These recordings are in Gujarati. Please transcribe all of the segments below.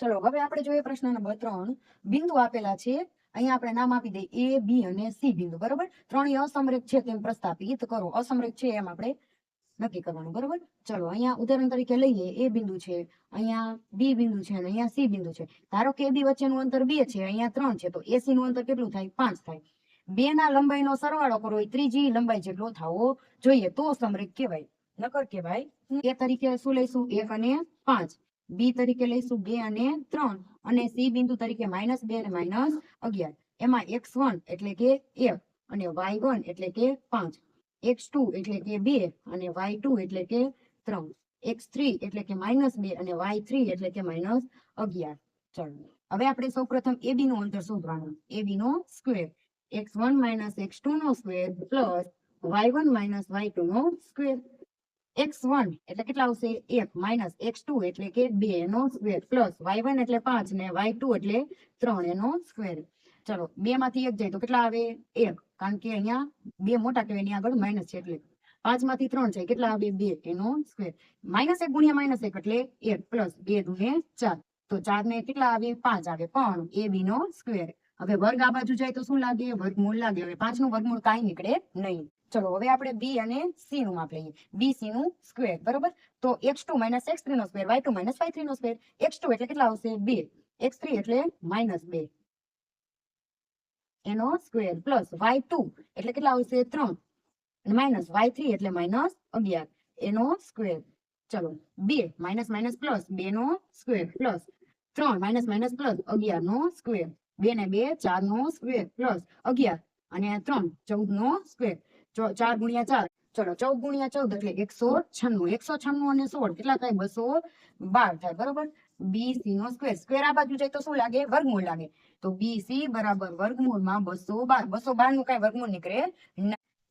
ચલો હવે આપણે જોઈએ પ્રશ્ન નંબર 3 બિંદુ આપેલા છે અહીંયા આપણે નામ આપી દઈએ A B અને C બિંદુ બરોબર ત્રણેય અસમરેખ છે તેમ પ્રસ્થાપિત કરો અસમરેખ છે એમ આપણે નક્કી કરવાનું બરોબર ચલો અહીંયા ઉદાહરણ તરીકે લઈએ A બિંદુ છે અહીંયા B બિંદુ છે અને અહીંયા C બિંદુ છે ધારો કે AB વચ્ચેનું અંતર 2 છે અહીંયા 3 છે તો AC નું અંતર કેટલું થાય 5 થાય બે ના લંબાઈનો સરવાળો કરો એ ત્રીજી લંબાઈ જેટલો થવો જોઈએ તો સમરેખ કહેવાય નકર કહેવાય A તરીકે શું લઈશું 1 અને 5 B તરીકે લઈશું 2 અને 3 અને C બિંદુ તરીકે -2 અને -11 એમાં x1 એટલે કે 1 અને y1 એટલે કે 5 x2 એટલે કે 2 અને y2 એટલે કે 3 x3 એટલે કે -2 અને y3 એટલે કે -11 ચલો હવે આપણે સૌપ્રથમ AB નું અંતર શોધવાનું AB નો સ્ક્વેર x1 - x2 નો સ્ક્વેર પ્લસ y1 - y2 નો સ્ક્વેર x1 એટલે કેટલા આવશે 1 માઇનસ x2 એટલે કે 2 નો સ્ક્વેર પ્લસ y1 એટલે 5 ને y2 એટલે 3 એનો સ્ક્વેર ચલો 2 માંથી 1 જાય તો કેટલા આવે 1 કારણ કે અહીંયા 2 મોટા કહેવાય એની આગળ માઇનસ છે એટલે 5 માંથી 3 જાય કેટલા આવે 2 એનો સ્ક્વેર -1 ગુણ્યા -1 એટલે 1 પ્લસ 2 દુને 4 તો 4 ને કેટલા આવે 5 આવે પણ AB નો સ્ક્વેર હવે વર્ગ આ બાજુ જાય તો શું લાગે વર્ગમૂળ લાગે હવે 5 નું વર્ગમૂળ કાંઈ નીકળે નહીં ચલો હવે આપણે B અને C નું માપ લઈએ BC નું સ્ક્વેર બરોબર તો x2 - x3 નો સ્ક્વેર y2 - y3 નો સ્ક્વેર x2 એટલે કેટલા આવશે 2 x3 એટલે -2 એનો સ્ક્વેર પ્લસ y2 એટલે કેટલા આવશે 3 અને y3 એટલે -11 એનો સ્ક્વેર ચલો 2 માઇનસ માઇનસ પ્લસ 2 નો square plus 3 minus minus plus 11 નો સ્ક્વેર 2 ને 2 4 નો સ્ક્વેર પ્લસ 11 અને 3 14 નો સ્ક્વેર 4 ગુણ્યા 4 ચલો 14 ગુણ્યા 14 એટલે 196 અને 16 કેટલા થાય 212 થાય બરોબર BC નો સ્ક્વેર સ્ક્વેર આ બાજુ જાય તો શું લાગે વર્ગમૂળ લાગે તો BC બરાબર વર્ગમૂળમાં 212 નું કઈ વર્ગમૂળ નીકળે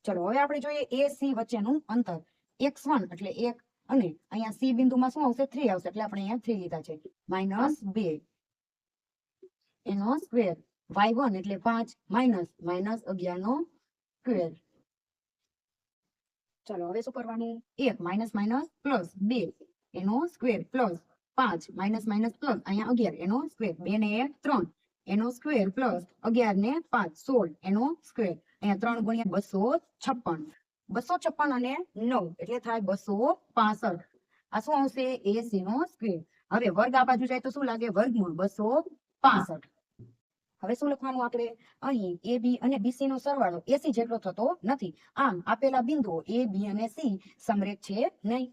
ચલો હવે આપણે જોઈએ AC વચ્ચેનું અંતર x1 એટલે 1 અને અહીંયા C બિંદુમાં શું આવશે 3 આવશે એટલે આપણે અહીંયા 3 લીધા છે -2 એનો સ્ક્વેર y1 એટલે 5 -11 નો સ્ક્વેર ચલો હવે શું કરવાનું 1 માઇનસ માઇનસ પ્લસ 2 એનો square plus 5 minus minus plus અહીંયા 11 એનો સ્ક્વેર 2 ને 1 3 એનો સ્ક્વેર પ્લસ 11 ને 5 16 એનો સ્ક્વેર અહીંયા 3 ગુણ્યા 256 અને 9 એટલે થાય 265 આ શું આવશે AC નો સ્ક્વેર હવે વર્ગ આ બાજુ જાય તો શું લાગે વર્ગમૂળ 265 હવે શું લખવાનું આપણે અહીં AB અને BC નો સરવાળો AC જેટલો થતો નથી આમ આપેલા બિંદુઓ A B અને C સમરેખ છે નહીં